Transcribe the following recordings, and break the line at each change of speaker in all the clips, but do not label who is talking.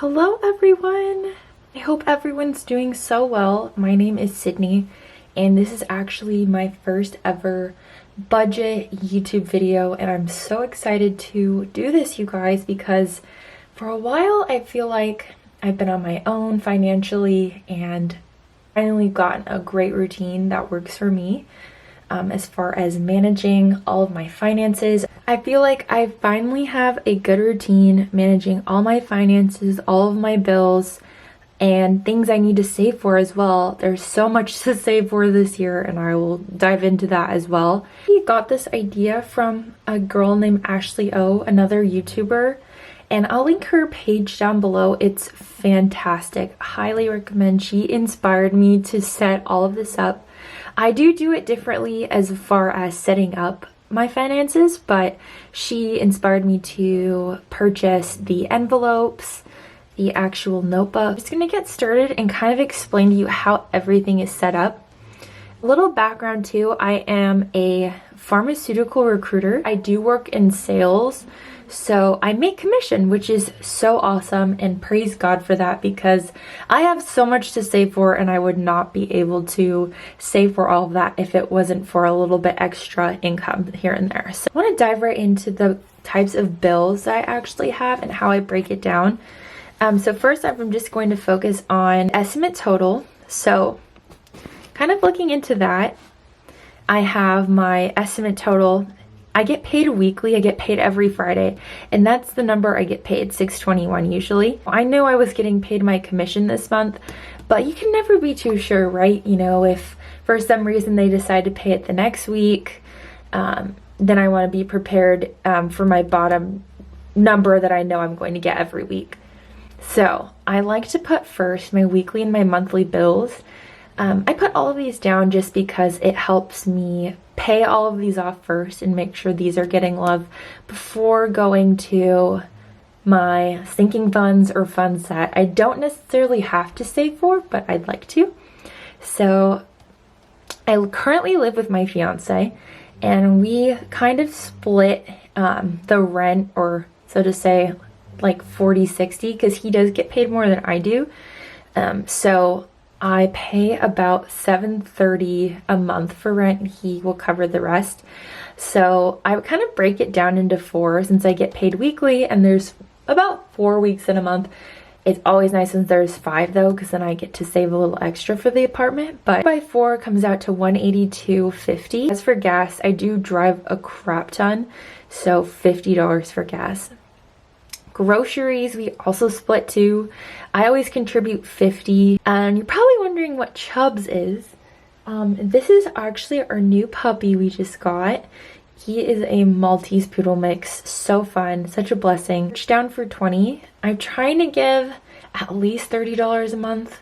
Hello everyone! I hope everyone's doing so well. My name is Sydney and this is actually my first ever budget YouTube video, and I'm so excited to do this, you guys, because for a while I feel like I've been on my own financially and finally gotten a great routine that works for me. As far as managing all of my finances, I feel like I finally have a good routine managing all my finances, all of my bills, and things I need to save for as well. There's so much to save for this year, and I will dive into that as well. We got this idea from a girl named Ashley O, another YouTuber, and I'll link her page down below. It's fantastic. Highly recommend. She inspired me to set all of this up. I do it differently as far as setting up my finances, but she inspired me to purchase the envelopes, the actual notebook. I'm just gonna get started and kind of explain to you how everything is set up. A little background too, I am a pharmaceutical recruiter. I do work in sales, so I make commission, which is so awesome, and praise God for that, because I have so much to save for and I would not be able to save for all of that if it wasn't for a little bit extra income here and there. So I want to dive right into the types of bills I actually have and how I break it down. So first I'm just going to focus on estimate total. So kind of looking into that, I have my estimate total. I get paid weekly. I get paid every Friday, and that's the number I get paid, $6.21 usually. I know I was getting paid my commission this month, but you can never be too sure, right? You know, if for some reason they decide to pay it the next week, then I want to be prepared for my bottom number that I know I'm going to get every week. So I like to put first my weekly and my monthly bills. I put all of these down just because it helps me pay all of these off first and make sure these are getting love before going to my sinking funds or funds that I don't necessarily have to save for, but I'd like to. So I currently live with my fiance, and we kind of split the rent, or so to say, like 40-60, because he does get paid more than I do. So I pay about $730 a month for rent, and he will cover the rest. So I would kind of break it down into four, since I get paid weekly and there's about 4 weeks in a month. It's always nice when there's 5 though, because then I get to save a little extra for the apartment. But by 4 comes out to $182.50. As for gas, I do drive a crap ton, so $50 for gas. Groceries, we also split too. I always contribute $50. And you're probably wondering what Chubbs is. This is actually our new puppy we just got. He is a Maltese poodle mix. So fun, such a blessing. It's down for $20. I'm trying to give at least $30 a month.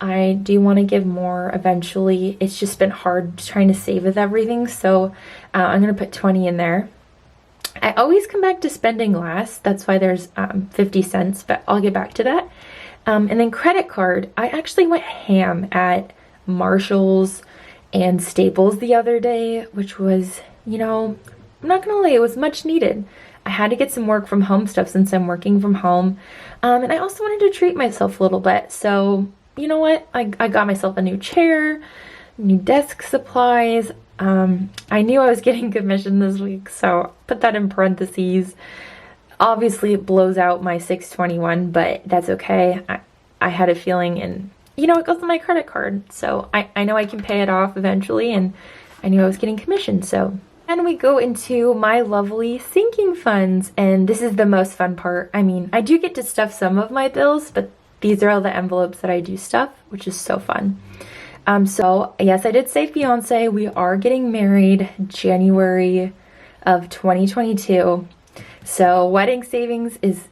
I do want to give more eventually. It's just been hard trying to save with everything, so I'm gonna put 20 in there. I always come back to spending last. That's why there's 50 cents, but I'll get back to that. And then credit card. I actually went ham at Marshall's and Staples the other day, which was, you know, I'm not gonna lie, it was much needed. I had to get some work from home stuff since I'm working from home. And I also wanted to treat myself a little bit. So, you know what? I got myself a new chair, new desk supplies. I knew I was getting commission this week, so put that in parentheses. Obviously it blows out my $6.21, but that's okay. I had a feeling, and you know, it goes on my credit card, so I know I can pay it off eventually, and I knew I was getting commission. So then we go into my lovely sinking funds, and this is the most fun part. I mean, I do get to stuff some of my bills, but these are all the envelopes that I do stuff, which is so fun. So yes, I did say fiance. We are getting married January of 2022. So wedding savings is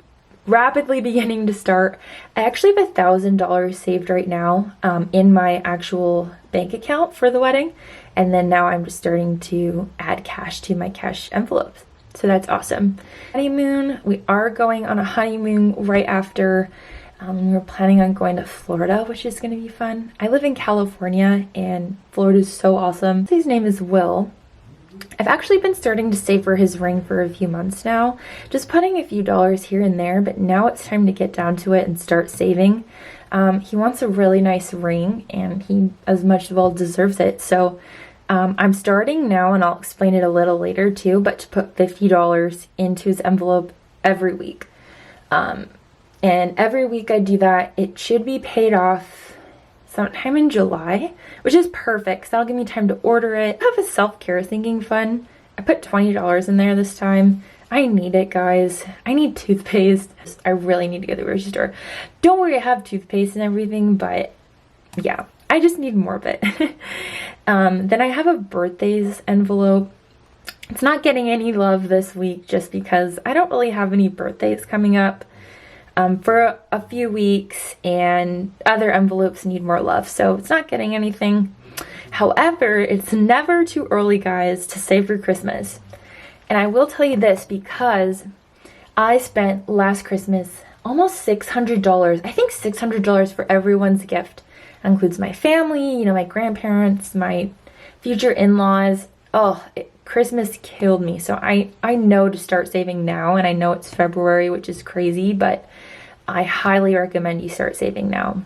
rapidly beginning to start. I actually have $1,000 saved right now in my actual bank account for the wedding. And then now I'm just starting to add cash to my cash envelopes. So that's awesome. Honeymoon, we are going on a honeymoon right after. We're planning on going to Florida, which is going to be fun. I live in California, and Florida is so awesome. His name is Will. I've actually been starting to save for his ring for a few months now, just putting a few dollars here and there, but now it's time to get down to it and start saving. He wants a really nice ring, and he as much well deserves it. So I'm starting now, and I'll explain it a little later too, but to put $50 into his envelope every week. And every week I do that. It should be paid off sometime in July, which is perfect because that'll give me time to order it. I have a self-care thinking fund. I put $20 in there this time. I need it, guys. I need toothpaste. I really need to go to the grocery store. Don't worry, I have toothpaste and everything, but yeah, I just need more of it. Then I have a birthdays envelope. It's not getting any love this week just because I don't really have any birthdays coming up for a few weeks, and other envelopes need more love, so it's not getting anything. However, it's never too early, guys, to save for Christmas. And I will tell you this because I spent last Christmas almost $600. I think $600 for everyone's gift. That includes my family, you know, my grandparents, my future in-laws. Oh, Christmas killed me. So I know to start saving now, and I know it's February, which is crazy, but I highly recommend you start saving now.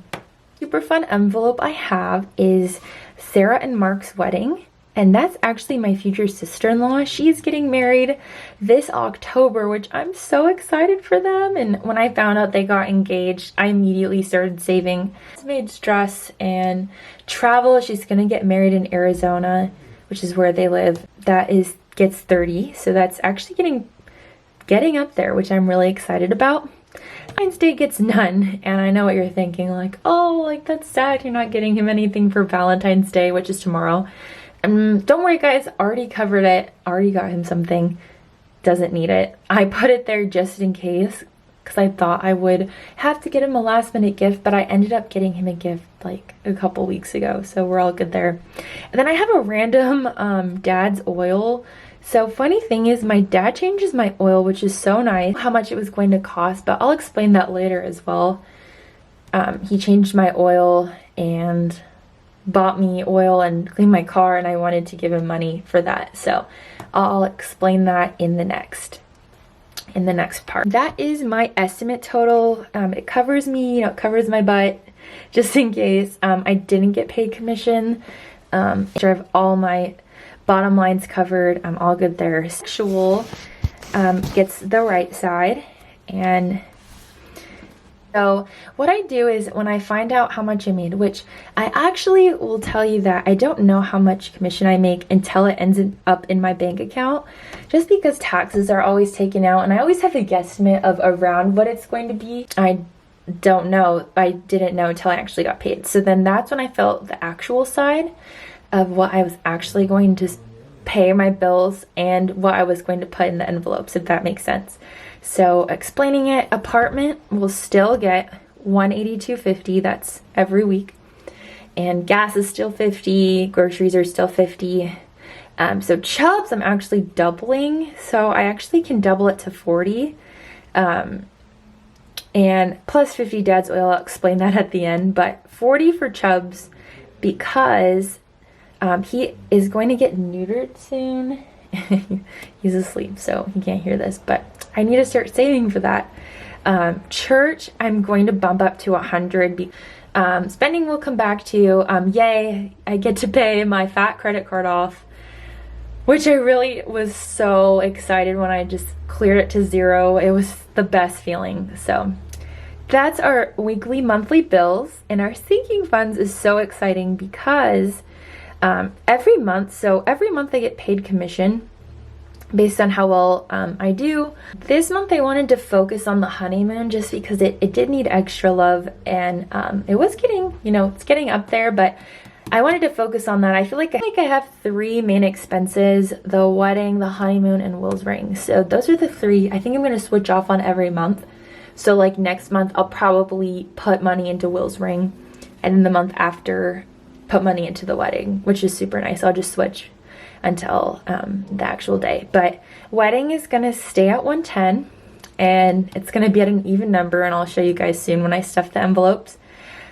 Super fun envelope I have is Sarah and Mark's wedding. And that's actually my future sister-in-law. She's getting married this October, which I'm so excited for them. And when I found out they got engaged, I immediately started saving. Bridesmaid's dress and travel. She's gonna get married in Arizona, which is where they live. That gets 30, so that's actually getting up there, which I'm really excited about. Valentine's Day gets none, and I know what you're thinking, like, oh, like that's sad you're not getting him anything for Valentine's Day, which is tomorrow. Don't worry, guys, already covered it, already got him something. Doesn't need it. I put it there just in case because I thought I would have to get him a last minute gift, but I ended up getting him a gift like a couple weeks ago, so we're all good there. And then I have a random dad's oil. So funny thing is my dad changes my oil, which is so nice. How much it was going to cost, but I'll explain that later as well. He changed my oil and bought me oil and cleaned my car, and I wanted to give him money for that. So I'll explain that in the next part. That is my estimate total. It covers me, you know, it covers my butt just in case. I didn't get paid commission. I have all my bottom lines covered. I'm all good there. Sexual gets the right side, and so what I do is when I find out how much I made, which I actually will tell you that I don't know how much commission I make until it ends up in my bank account, just because taxes are always taken out, and I always have a guesstimate of around what it's going to be. I don't know. I didn't know until I actually got paid. So then that's when I felt the actual side of what I was actually going to pay my bills and what I was going to put in the envelopes, if that makes sense. So explaining it, apartment will still get $182.50. That's every week, and gas is still $50. Groceries are still $50. So Chubbs I'm actually doubling, so I actually can double it to $40. And plus $50 dad's oil. I'll explain that at the end, but $40 for Chubbs because he is going to get neutered soon. He's asleep, so he can't hear this, but I need to start saving for that. Church, I'm going to bump up to 100. Spending will come back to, yay, I get to pay my fat credit card off, which I really was so excited when I just cleared it to zero. It was the best feeling. So that's our weekly, monthly bills, and our sinking funds is so exciting because every month I get paid commission based on how well I do. This month I wanted to focus on the honeymoon just because it did need extra love, and it was getting, you know, it's getting up there, but I wanted to focus on that. I feel like I have 3 main expenses: the wedding, the honeymoon, and Will's ring. So those are the 3. I think I'm going to switch off on every month. So like next month I'll probably put money into Will's ring, and then the month after put money into the wedding, which is super nice. I'll just switch until the actual day. But wedding is gonna stay at 110, and it's gonna be at an even number, and I'll show you guys soon when I stuff the envelopes.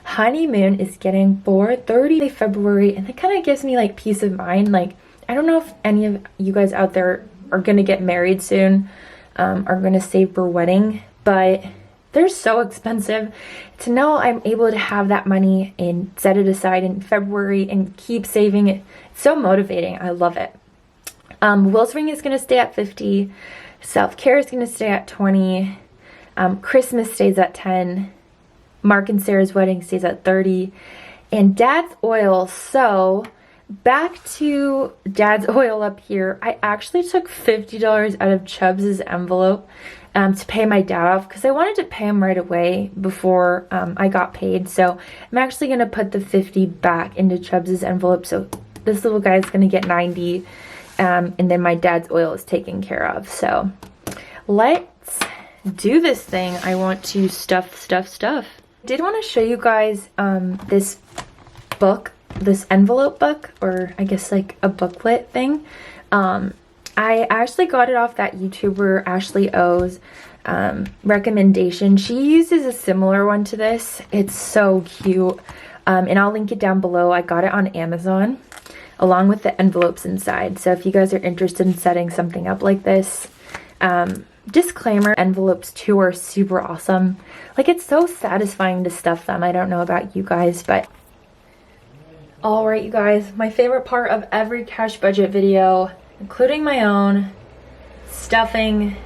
Honeymoon is getting $430 February, and that kind of gives me like peace of mind. Like I don't know if any of you guys out there are gonna get married soon, are gonna save for wedding, but they're so expensive. To know I'm able to have that money and set it aside in February and keep saving it, it's so motivating. I love it. Will's ring is gonna stay at 50. Self-care is gonna stay at 20. Christmas stays at 10. Mark and Sarah's wedding stays at 30. And Dad's oil, so back to Dad's oil up here. I actually took $50 out of Chubbs's envelope to pay my dad off because I wanted to pay him right away before I got paid. So I'm actually going to put the 50 back into Chubbs's envelope. So this little guy is going to get 90. And then my dad's oil is taken care of. So let's do this thing. I want to stuff. I did want to show you guys this book, this envelope book, or I guess like a booklet thing. I actually got it off that YouTuber Ashley O's recommendation. She uses a similar one to this. It's so cute. And I'll link it down below. I got it on Amazon along with the envelopes inside. So if you guys are interested in setting something up like this, disclaimer, envelopes too are super awesome. Like, it's so satisfying to stuff them. I don't know about you guys, but alright, you guys, my favorite part of every cash budget video, including my own, stuffing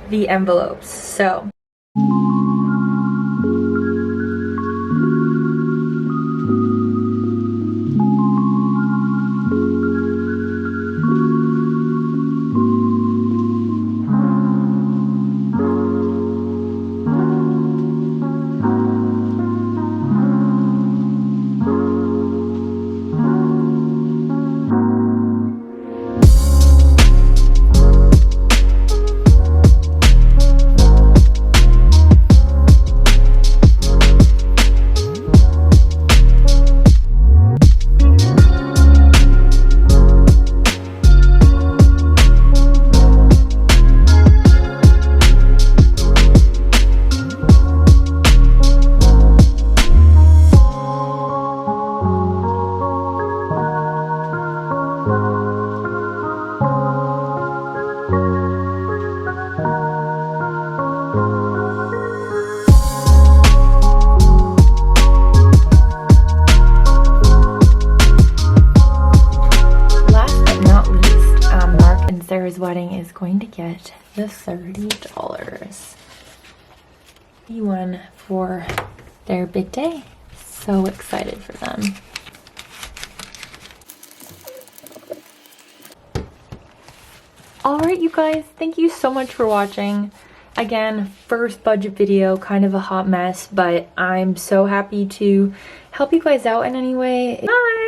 the envelopes. So Sarah's wedding is going to get the $30. The one for their big day. So excited for them. Alright, you guys, thank you so much for watching. Again, first budget video, kind of a hot mess, but I'm so happy to help you guys out in any way. Bye!